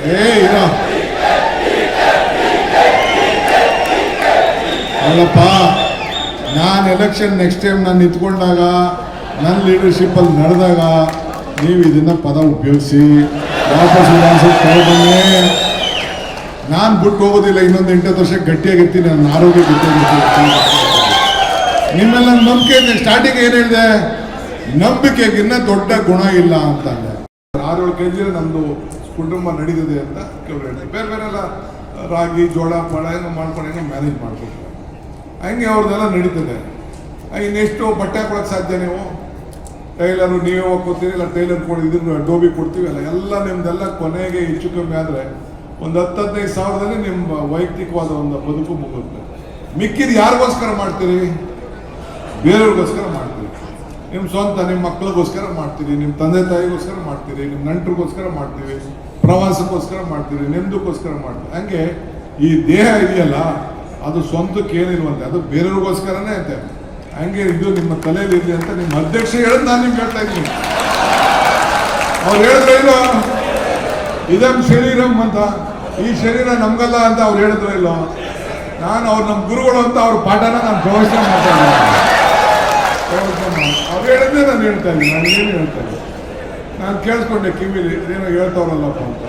ಇರೋ ಅಲ್ಲಪ್ಪ, ನಾನು ಎಲೆಕ್ಷನ್ ನೆಕ್ಸ್ಟ್ ಟೈಮ್ ನಾನು ನಿಂತ್ಕೊಂಡಾಗ ನನ್ನ ಲೀಡರ್ಶಿಪ್ಪಲ್ಲಿ ನಡೆದಾಗ ನೀವು ಇದನ್ನ ಪದ ಉಪಯೋಗಿಸಿ ವಾಪಸ್ ವಿಧಾನಸಭೆ ತಗೊಬನ್ನಿ. ನಾನು ಬಿಟ್ಟು ಹೋಗೋದಿಲ್ಲ. ಇನ್ನೊಂದು 8 ವರ್ಷ ಗಟ್ಟಿಯಾಗಿರ್ತೀನಿ, ನನ್ನ ಆರೋಗ್ಯ ಗಟ್ಟಿಯಾಗಿರ್ತೀನಿ. ನಿಮ್ಮೆಲ್ಲ ನಂಬಿಕೆ ಇದೆ. ಸ್ಟಾರ್ಟಿಂಗ್ ಏನು ಹೇಳಿದೆ, ನಂಬಿಕೆಗಿನ್ನ ದೊಡ್ಡ ಗುಣ ಇಲ್ಲ ಅಂತ. 6-7 kg ನಮ್ಮದು ಕುಟುಂಬ ನಡೀತಿದೆ ಅಂತ ಕೆಲವರು ಹೇಳ್ತಾರೆ. ಬೇರೆ ಬೇರೆ ಎಲ್ಲ ರಾಗಿ ಜೋಳ ಪಳ ಏನೋ ಮಾಡ್ಕೊಂಡು ಏನೋ ಮ್ಯಾನೇಜ್ ಮಾಡ್ಕೊಡ್ತಾರೆ. ಹಂಗೆ ಅವ್ರದ್ದೆಲ್ಲ ನಡೀತದೆ. ಇನ್ನೆಷ್ಟು ಬಟ್ಟೆ ಹಾಕೊಳಕ್ಕೆ ಸಾಧ್ಯ? ನೀವು ಟೈಲರು ನೀವೇ ಹೋಗ್ಕೋತೀರಿ, ಇಲ್ಲ ಟೈಲರ್ ಕೊಡಿದ್ರೆ ಡೋಬಿ ಕೊಡ್ತೀವಿ ಅಲ್ಲ, ಎಲ್ಲ ನಿಮ್ದೆಲ್ಲ ಕೊನೆಗೆ ಹೆಚ್ಚು ಕಮ್ಮಿ ಆದರೆ ಒಂದು 10-15 ಸಾವಿರದಲ್ಲಿ ನಿಮ್ಮ ವೈಯಕ್ತಿಕವಾದ ಒಂದು ಬದುಕು ಮುಗುತ್ತೆ. ಮಿಕ್ಕಿದ ಯಾರಿಗೋಸ್ಕರ ಮಾಡ್ತೀರಿ? ಬೇರೆಯವ್ರಿಗೋಸ್ಕರ ಮಾಡ್ತೀರಿ. ನಿಮ್ಮ ಸ್ವಂತ ನಿಮ್ಮ ಮಕ್ಕಳಿಗೋಸ್ಕರ ಮಾಡ್ತೀರಿ, ನಿಮ್ಮ ತಂದೆ ತಾಯಿಗೋಸ್ಕರ ಮಾಡ್ತೀರಿ, ನಿಮ್ಮ ನೆಂಟರಿಗೋಸ್ಕರ ಮಾಡ್ತೀವಿ, ಪ್ರವಾಸಕ್ಕೋಸ್ಕರ ಮಾಡ್ತೀರಿ, ನಿಮ್ದಕ್ಕೋಸ್ಕರ ಮಾಡ್ತೀವಿ. ಹಂಗೆ ಈ ದೇಹ ಇದೆಯಲ್ಲ, ಅದು ಸ್ವಂತಕ್ಕೆ ಏನಿಲ್ವಂತೆ, ಅದು ಬೇರೆಯವ್ರಿಗೋಸ್ಕರನೇ ಅಂತೆ. ಹಂಗೆ ಇದು ನಿಮ್ಮ ತಲೆಯಲ್ಲಿ ಇರಲಿ ಅಂತ ನಿಮ್ಮ ಅಧ್ಯಕ್ಷ ಹೇಳಿದ್ ನಾನು ನಿಮ್ಗೆ ಹೇಳ್ತಾ ಇದ್ದೀನಿ. ಅವ್ರು ಹೇಳಿದ್ರೆ ಇಲ್ಲೋ ಇದಂ ಶರೀರಂ ಅಂತ, ಈ ಶರೀರ ನಮ್ಗಲ್ಲ ಅಂತ ಅವ್ರು ಹೇಳಿದ್ರು ಇಲ್ಲೋ. ನಾನು ಅವ್ರು ನಮ್ಮ ಗುರುಗಳು ಅಂತ ಅವ್ರ ಪಾಠನ ನಾನು ಪ್ರವಚನ ಮಾಡ್ತಾ ಇದ್ದೀನಿ. ಅವ್ರು ಹೇಳಿದ್ರೆ ನಾನು ಹೇಳ್ತಾ ಇದ್ದೀನಿ. ನಾನು ಏನು ಹೇಳ್ತಾ ಇದ್ದೀನಿ, ನಾನು ಕೇಳಿಸ್ಕೊಂಡೆ ಕಿವಿಲಿ ಏನೋ ಹೇಳ್ತಾವ್ರಲ್ಲಪ್ಪ ಅಂತ.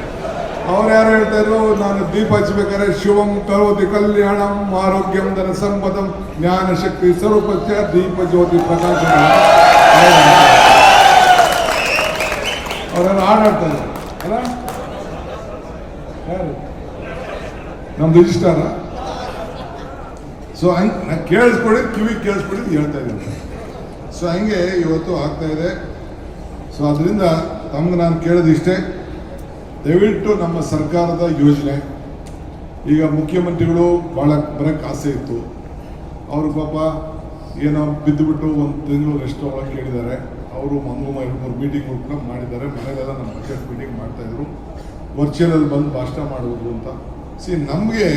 ಅವ್ರು ಯಾರು ಹೇಳ್ತಾ ಇದ್ರು, ನಾನು ದೀಪ ಹಚ್ಚಬೇಕಾದ್ರೆ ಶಿವಂ ಕರೋತಿ ಕಲ್ಯಾಣಂ ಆರೋಗ್ಯಂ ಧನ ಸಂಪದಂ ಜ್ಞಾನ ಶಕ್ತಿ ಸ್ವರೂಪಸ್ಯ ದೀಪ ಜ್ಯೋತಿ ಪ್ರಕಾಶ. ಅವರೆಲ್ಲ ಹಾಡಾಡ್ತಾ ಇದ್ದಾರೆ ಅಲ್ಲ, ಯಾರು ನಮ್ಮ ರಿಜಿಸ್ಟಾರ. ಸೊ ಹಂಗೆ ಕೇಳಿಸ್ಕೊಡಿ, ಕಿವಿ ಕೇಳಿಸ್ಕೊಡಿ ಹೇಳ್ತಾ ಇದ್ದೀನಿ. ಸೊ ಹಂಗೆ ಇವತ್ತು ಆಗ್ತಾ ಇದೆ. ಸೊ ಅದರಿಂದ ತಮ್ಗೆ ನಾನು ಕೇಳೋದಿಷ್ಟೇ, ದಯವಿಟ್ಟು ನಮ್ಮ ಸರ್ಕಾರದ ಯೋಜನೆ, ಈಗ ಮುಖ್ಯಮಂತ್ರಿಗಳು ಭಾಳ ಬರೋಕ್ಕೆ ಆಸೆ ಇತ್ತು. ಅವರು ಪಾಪ ಏನೋ ಬಿದ್ದುಬಿಟ್ಟು 1 ತಿಂಗಳು ರೆಸ್ಟ್ ಒಳಗೆ ಕೇಳಿದ್ದಾರೆ. ಅವರು 2-3 ಮೀಟಿಂಗ್ಗಳು ಕೂಡ ಮಾಡಿದ್ದಾರೆ. ಮನೆಯಲ್ಲೆಲ್ಲ ನಮ್ಮ ಬಜೆಟ್ ಮೀಟಿಂಗ್ ಮಾಡ್ತಾಯಿದ್ರು. ವರ್ಚುವಲಲ್ಲಿ ಬಂದು ಭಾಷಣ ಮಾಡುವುದು ಅಂತ. ನಮಗೆ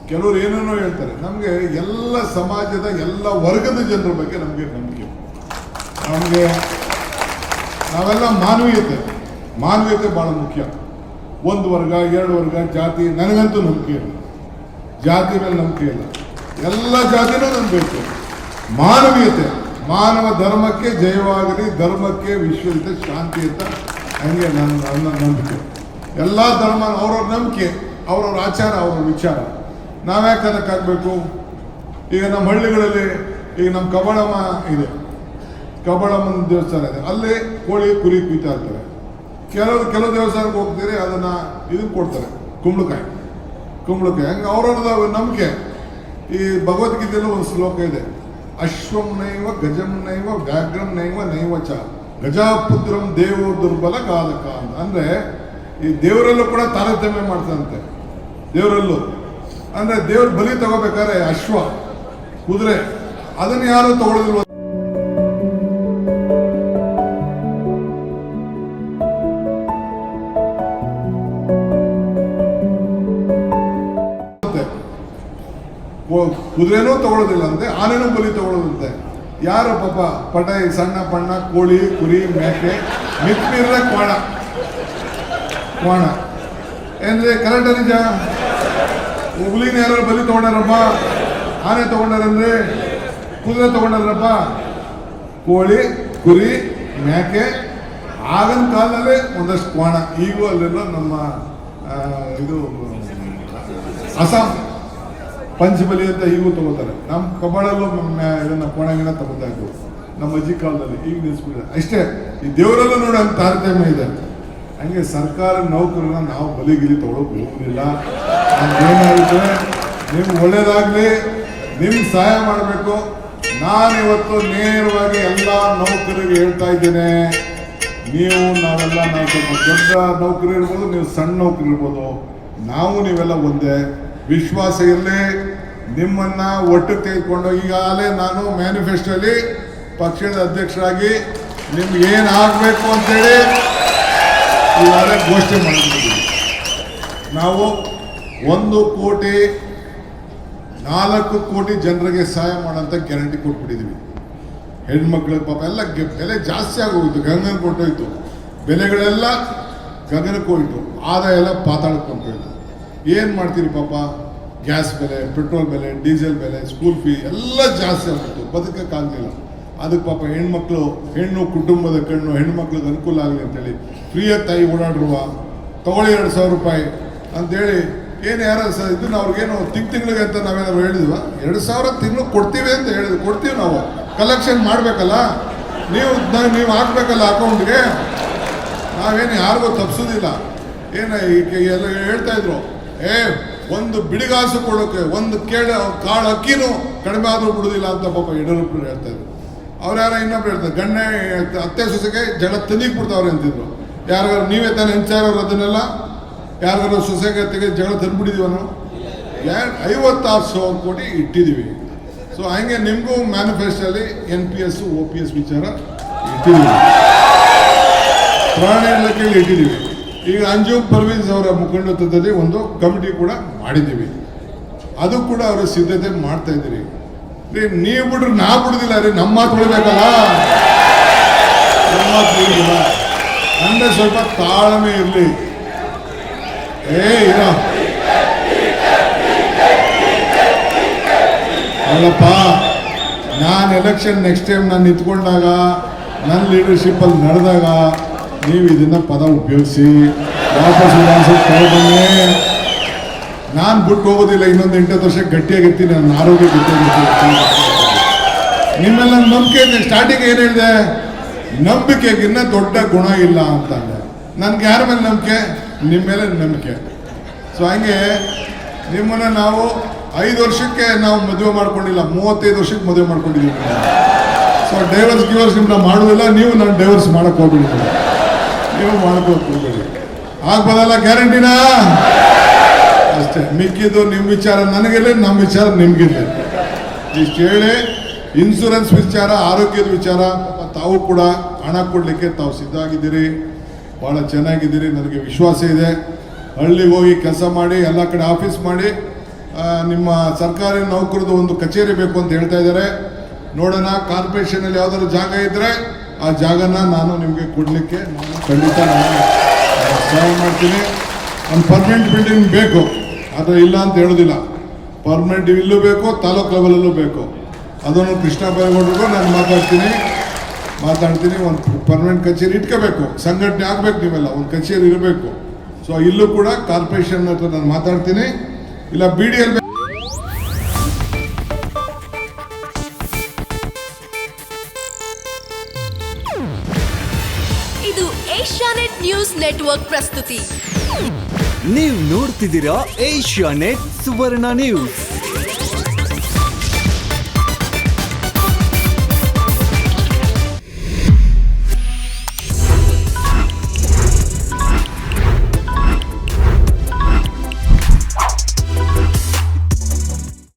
ಕೆಲವರು ಏನೇನೋ ಹೇಳ್ತಾರೆ. ನಮಗೆ ಎಲ್ಲ ಸಮಾಜದ ಎಲ್ಲ ವರ್ಗದ ಜನರ ಬಗ್ಗೆ ನಮಗೆ ನಂಬಿಕೆ. ನಾವೆಲ್ಲ ಮಾನವೀಯತೆ ಭಾಳ ಮುಖ್ಯ. 1 ವರ್ಗ 2 ವರ್ಗ ಜಾತಿ ನನಗಂತೂ ನಂಬಿಕೆ ಇಲ್ಲ. ಜಾತಿ ಮೇಲೆ ನಂಬಿಕೆ ಇಲ್ಲ. ಎಲ್ಲ ಜಾತಿನೂ ನಂಬಬೇಕು. ಮಾನವೀಯತೆ, ಮಾನವ ಧರ್ಮಕ್ಕೆ ಜಯವಾಗಲಿ, ಧರ್ಮಕ್ಕೆ ವಿಶ್ವದ ಶಾಂತಿ ಅಂತ. ಹಂಗೆ ನನ್ನ ನಂಬಿಕೆ. ಎಲ್ಲ ಧರ್ಮ ಅವ್ರವ್ರ ನಂಬಿಕೆ, ಅವ್ರವ್ರ ಆಚಾರ, ಅವ್ರವ್ರ ವಿಚಾರ. ನಾವ್ಯಾಕೆ ಅದಕ್ಕಾಗಬೇಕು? ಈಗ ನಮ್ಮ ಹಳ್ಳಿಗಳಲ್ಲಿ ಈಗ ನಮ್ಮ ಕಬಳಮ್ಮ ಇದೆ, ಕಬಳಮ್ಮನ ದೇವಸ್ಥಾನ ಇದೆ. ಅಲ್ಲಿ ಕೋಳಿ ಕುರಿ ಕುಯ್ತಾ ಇರ್ತಾರೆ. ಕೆಲವು ದೇವಸ್ಥಾನಕ್ಕೆ ಹೋಗ್ತೀರಿ, ಅದನ್ನು ಇದನ್ನು ಕೊಡ್ತಾರೆ, ಕುಂಬಳಕಾಯಿ. ಹಂಗೆ ಅವ್ರವ್ರದ್ದು ನಂಬಿಕೆ. ಈ ಭಗವದ್ಗೀತೆಯಲ್ಲೂ ಒಂದು ಶ್ಲೋಕ ಇದೆ, ಅಶ್ವಂ ನೈವ ಗಜಂ ನೈವ ವ್ಯಾಘ್ರಂ ನೈವ ನೈವಚ ಗಜಾಪುತ್ರಂ ದೇವೋ ದುರ್ಬಲ ಗಾಲಕ ಅಂತ. ಅಂದರೆ ಈ ದೇವರಲ್ಲೂ ಕೂಡ ತಾರತಮ್ಯ ಮಾಡ್ತಾರಂತೆ. ದೇವರಲ್ಲೂ ಅಂದರೆ ದೇವ್ರ ಬಲಿ ತಗೋಬೇಕಾದ್ರೆ ಅಶ್ವ, ಕುದುರೆ, ಅದನ್ನು ಯಾರು ತಗೊಳ್ಳೋದಿಲ್ವ? ಕುದುರೆನೂ ತಗೊಳ್ಳೋದಿಲ್ಲ ಅಂತೆ, ಆನೆನೂ ಬಲಿ ತಗೊಳ್ಳೋದಂತೆ. ಯಾರು ಪಾಪ ಪಟ ಸಣ್ಣ ಪಣ್ಣ ಕೋಳಿ ಕುರಿ ಮೇಕೆ ಮಿಕ್ಕಿರ ಕ್ವಾಣ ಏನ್ರಿ ಕರೆಕ್ಟ್ ನಿಜ? ಹುಬ್ಳಿನ ಯಾರು ಬಲಿ ತಗೊಂಡಾರಪ್ಪ? ಆನೆ ತಗೊಂಡಾರನ್ರಿ, ಕುದುರೆ ತಗೊಂಡಾರಪ್ಪ, ಕೋಳಿ ಕುರಿ ಮೇಕೆ. ಆಗಿನ ಕಾಲದಲ್ಲಿ ಒಂದಷ್ಟು ಕ್ವಾಣ. ಈಗೂ ಅಲ್ಲೆಲ್ಲ ನಮ್ಮ ಇದು ಅಸ್ಸಾಂ ಪಂಚಬಲಿ ಅಂತ ಈಗೂ ತಗೋತಾರೆ. ನಮ್ಮ ಕಬಾಳಲ್ಲೂ ಇದನ್ನ ಕೋಣಗಿನ ತಗೋತಾ ಇದ್ರು ನಮ್ಮ ಅಜ್ಜಿ ಕಾಲದಲ್ಲಿ. ಈಗ ನಿಲ್ಸ್ಬಿಟ್ಟಿದೆ ಅಷ್ಟೇ. ಈ ದೇವರಲ್ಲೂ ನೋಡಿ ಅಂತ ತಾರತಮ್ಯ ಇದೆ. ಹಂಗೆ ಸರ್ಕಾರ ನೌಕರನ್ನ ನಾವು ಬಲಿಗಿಲಿ ತಗೊಳಕ್ ಹೋಗುದಿಲ್ಲ. ಏನಾಗುತ್ತೆ, ನಿಮ್ಗೆ ಒಳ್ಳೇದಾಗ್ಲಿ, ನಿಮ್ಗೆ ಸಹಾಯ ಮಾಡಬೇಕು. ನಾನಿವತ್ತು ನೇರವಾಗಿ ಎಲ್ಲ ನೌಕರಿಗೆ ಹೇಳ್ತಾ ಇದ್ದೇನೆ, ನಾವೆಲ್ಲ ನಾವು ಸ್ವಲ್ಪ ದೊಡ್ಡ ನೌಕರಿ ಇರ್ಬೋದು, ನೀವು ಸಣ್ಣ ನೌಕರಿ ಇರ್ಬೋದು, ನೀವೆಲ್ಲ ಒಂದೇ. ವಿಶ್ವಾಸ ಇರಲಿ. ನಿಮ್ಮನ್ನ ಒಟ್ಟು ತೆಗೆದುಕೊಂಡು ಈಗಾಗಲೇ ನಾನು ಮ್ಯಾನಿಫೆಸ್ಟೋಲಿ ಪಕ್ಷದ ಅಧ್ಯಕ್ಷರಾಗಿ ನಿಮ್ಗೆ ಏನು ಆಗಬೇಕು ಅಂತೇಳಿ ಈಗಾಗಲೇ ಘೋಷಣೆ ಮಾಡಿದ್ದೀವಿ. ನಾವು 1,4 ಕೋಟಿ ಜನರಿಗೆ ಸಹಾಯ ಮಾಡೋಂಥ ಗ್ಯಾರಂಟಿ ಕೊಟ್ಬಿಟ್ಟಿದ್ದೀವಿ. ಹೆಣ್ಮಕ್ಳಿಗೆ ಪಾಪ ಎಲ್ಲ ಬೆಲೆ ಜಾಸ್ತಿ ಆಗೋಗಿತ್ತು, ಗಂಗನ್ ಕೊಟ್ಟೋಯ್ತು. ಬೆಲೆಗಳೆಲ್ಲ ಗಗನಕ್ಕೆ ಹೋಯಿತು, ಆದಾಯ ಎಲ್ಲ ಪಾತಾಳಕ್ಕೆ ಕೊಂಡೋಯ್ತು. ಏನು ಮಾಡ್ತೀರಿ ಪಾಪ, ಗ್ಯಾಸ್ ಬೆಲೆ, ಪೆಟ್ರೋಲ್ ಬೆಲೆ, ಡೀಸೆಲ್ ಬೆಲೆ, ಸ್ಕೂಲ್ ಫೀ ಎಲ್ಲ ಜಾಸ್ತಿ ಆಗ್ಬಿಟ್ಟು ಬದುಕೋಕ್ಕಾಗಲಿಲ್ಲ. ಅದಕ್ಕೆ ಪಾಪ ಹೆಣ್ಣು ಕುಟುಂಬದ ಕಣ್ಣು ಹೆಣ್ಮಕ್ಳಿಗೆ ಅನುಕೂಲ ಆಗಲಿ ಅಂತೇಳಿ ಫ್ರೀಯಾಗಿ ತಾಯಿ ಓಡಾಡ್ರುವ ತಗೊಳ್ಳಿ 2,000 ರೂಪಾಯಿ ಅಂತೇಳಿ ಏನು ಯಾರು ಇದನ್ನು ಅವ್ರಿಗೇನು ತಿಂಗಳಿಗೆ ಅಂತ ನಾವೇನಾದ್ರು ಹೇಳಿದ್ವಾ? 2,000 ತಿಂಗಳು ಕೊಡ್ತೀವಿ ಅಂತ ಹೇಳಿದ್ವಿ. ಕೊಡ್ತೀವಿ, ನಾವು ಕಲೆಕ್ಷನ್ ಮಾಡಬೇಕಲ್ಲ, ನೀವು ಹಾಕ್ಬೇಕಲ್ಲ ಅಕೌಂಟ್ಗೆ. ನಾವೇನು ಯಾರಿಗೂ ತಪ್ಪಿಸೋದಿಲ್ಲ. ಏನು ಎಲ್ಲ ಹೇಳ್ತಾ ಇದ್ರು, ಒಂದು ಬಿಡಿಗಾಸು ಕೊಡೋಕೆ ಒಂದು ಕಾಳು ಅಕ್ಕಿನೂ ಕಡಿಮೆ ಆದರೂ ಬಿಡೋದಿಲ್ಲ ಅಂತ ಪಾಪ ಯಡಿಯೂರಪ್ಪರು ಹೇಳ್ತಾ ಇದ್ರು. ಅವ್ರು ಯಾರೋ ಇನ್ನೊಬ್ರು ಹೇಳ್ತಾರೆ, ಅತ್ತೆ ಸೊಸೆಗೆ ಜಗಳ ತನಿಗೆ ಬಿಡ್ತಾವ್ರೆ ಅಂತಿದ್ರು. ಯಾರಿಗಾರು ನೀವೇ ತಾನೇ ಹೆಂಚಾರವ್ರು ಅದನ್ನೆಲ್ಲ ಯಾರಿಗಾರು ಸೊಸೆಗೆ ಅತ್ತೆಗೆ ಜಗಳ ತಂದುಬಿಟ್ಟಿದೀವ ನಾವು? 56,000 ಕೋಟಿ ಇಟ್ಟಿದ್ದೀವಿ. ಸೊ ಹಂಗೆ ನಿಮಗೂ ಮ್ಯಾನಿಫೆಸ್ಟೋಲ್ಲಿ NPS OPS ವಿಚಾರ ಇಟ್ಟಿದ್ದೀವಿ, ಪ್ರಾಣಿ ಇಲಾಖೆಯಲ್ಲಿ ಇಟ್ಟಿದ್ದೀವಿ. ಈಗ ಅಂಜುಮ್ ಪರ್ವೀನ್ಸ್ ಅವರ ಮುಖಂಡತ್ವದಲ್ಲಿ ಒಂದು ಕಮಿಟಿ ಕೂಡ ಮಾಡಿದ್ದೀವಿ. ಅದು ಕೂಡ ಅವರು ಸಿದ್ಧತೆ ಮಾಡ್ತಾ ಇದ್ದೀರಿ. ನೀವು ಬಿಡ್ರಿ, ನಾ ಬಿಡುದಿಲ್ಲ ರೀ, ನಮ್ಮ ಮಾತು ಬಿಡಬೇಕಲ್ಲ, ನಮ್ಮ ಮಾತು ಬಿಡುದಿಲ್ಲ ಅಂದ್ರೆ ಸ್ವಲ್ಪ ತಾಳ್ಮೆ ಇರಲಿ. ಏನೋ ಅಲ್ಲಪ್ಪ, ನಾನು ಎಲೆಕ್ಷನ್ ನೆಕ್ಸ್ಟ್ ಟೈಮ್ ನಾನು ನಿಂತ್ಕೊಂಡಾಗ ನನ್ನ ಲೀಡರ್ಶಿಪ್ಪಲ್ಲಿ ನಡೆದಾಗ ನೀವು ಇದನ್ನ ಪದ ಉಪಯೋಗಿಸಿ ವಾಪಸ್ ವಿಧಾನಸಭೆ ತಗೊಬನ್ನಿ. ನಾನು ಬಿಟ್ಟು ಹೋಗೋದಿಲ್ಲ, ಇನ್ನೊಂದು 8 ವರ್ಷ ಗಟ್ಟಿಯಾಗಿರ್ತೀನಿ, ನನ್ನ ಆರೋಗ್ಯ ಗಟ್ಟಿಯಾಗಿರ್ತೀನಿ. ನಿಮ್ಮೆಲ್ಲ ನಂಬಿಕೆ ಇದೆ. ಸ್ಟಾರ್ಟಿಂಗ್ ಏನು ಹೇಳಿದೆ, ನಂಬಿಕೆಗಿನ್ನ ದೊಡ್ಡ ಗುಣ ಇಲ್ಲ ಅಂತಂದೆ. ನನ್ಗೆ ಯಾರ ಮೇಲೆ ನಂಬಿಕೆ? ನಿಮ್ಮ ಮೇಲೆ ನಂಬಿಕೆ. ಸೊ ಹಂಗೆ ನಿಮ್ಮನ್ನ ನಾವು 5 ವರ್ಷಕ್ಕೆ ನಾವು ಮದುವೆ ಮಾಡ್ಕೊಂಡಿಲ್ಲ, 35 ವರ್ಷಕ್ಕೆ ಮದುವೆ ಮಾಡ್ಕೊಂಡಿದ್ದೀವಿ. ಸೊ ಡೈವರ್ಸ್ ನಿಮ್ಮನ್ನ ಮಾಡೋದಿಲ್ಲ, ನೀವು ನಾನು ಡೈವರ್ಸ್ ಮಾಡಕ್ಕೆ ಹೋಗ್ಬಿಡಿ, ನೀವು ಮಾಡ್ಕೋಕ್ ಹೋಗ್ಬೇಡಿ. ಆಗ್ಬೋದಲ್ಲ, ಗ್ಯಾರಂಟಿನಾ? ಅಷ್ಟೇ. ಮಿಕ್ಕಿದ್ದು ನಿಮ್ಮ ವಿಚಾರ ನನಗಿಲ್ಲ, ನಮ್ಮ ವಿಚಾರ ನಿಮ್ಗಿಲ್ಲ. ಇಷ್ಟು ಹೇಳಿ, ಇನ್ಶೂರೆನ್ಸ್ ವಿಚಾರ, ಆರೋಗ್ಯದ ವಿಚಾರ, ತಾವು ಕೂಡ ಹಣ ಕೊಡಲಿಕ್ಕೆ ತಾವು ಸಿದ್ಧ ಆಗಿದ್ದೀರಿ, ಭಾಳ ಚೆನ್ನಾಗಿದ್ದೀರಿ, ನನಗೆ ವಿಶ್ವಾಸ ಇದೆ. ಹಳ್ಳಿಗೆ ಹೋಗಿ ಕೆಲಸ ಮಾಡಿ, ಎಲ್ಲ ಕಡೆ ಆಫೀಸ್ ಮಾಡಿ, ನಿಮ್ಮ ಸರ್ಕಾರಿ ನೌಕರದ್ದು ಒಂದು ಕಚೇರಿ ಬೇಕು ಅಂತ ಹೇಳ್ತಾ ಇದ್ದಾರೆ. ನೋಡೋಣ, ಕಾರ್ಪೊರೇಷನಲ್ಲಿ ಯಾವ್ದಾದ್ರು ಜಾಗ ಇದ್ದರೆ ಆ ಜಾಗನ ನಾನು ನಿಮಗೆ ಕೊಡಲಿಕ್ಕೆ ನಾನು ಖಂಡಿತ ಸಹಾಯ ಮಾಡ್ತೀನಿ. ಒಂದು ಪರ್ಮನೆಂಟ್ ಬಿಲ್ಡಿಂಗ್ ಬೇಕು, ಅದು ಇಲ್ಲ ಅಂತ ಹೇಳೋದಿಲ್ಲ. ಪರ್ಮನೆಂಟ್ ಇಲ್ಲೂ ಬೇಕು, ತಾಲೂಕು ಲೆವೆಲಲ್ಲೂ ಬೇಕು. ಅದನ್ನು ಕೃಷ್ಣ ಬೈಗೌಡರಿಗೂ ನಾನು ಮಾತಾಡ್ತೀನಿ. ಒಂದು ಪರ್ಮನೆಂಟ್ ಕಚೇರಿ ಇಟ್ಕೋಬೇಕು, ಸಂಘಟನೆ ಆಗಬೇಕು, ನೀವೆಲ್ಲ ಒಂದು ಕಚೇರಿ ಇರಬೇಕು. ಸೊ ಇಲ್ಲೂ ಕೂಡ ಕಾರ್ಪೊರೇಷನ್ ಹತ್ರ ನಾನು ಮಾತಾಡ್ತೀನಿ. ಇಲ್ಲ BDL ಇದು ಏಷ್ಯಾನೆಟ್ ನ್ಯೂಸ್ ನೆಟ್ವರ್ಕ್ ಪ್ರಸ್ತುತಿ. ನೀವು ನೋಡ್ತಿದ್ದೀರಾ ಏಷ್ಯಾನೆಟ್ ಸುವರ್ಣ ನ್ಯೂಸ್.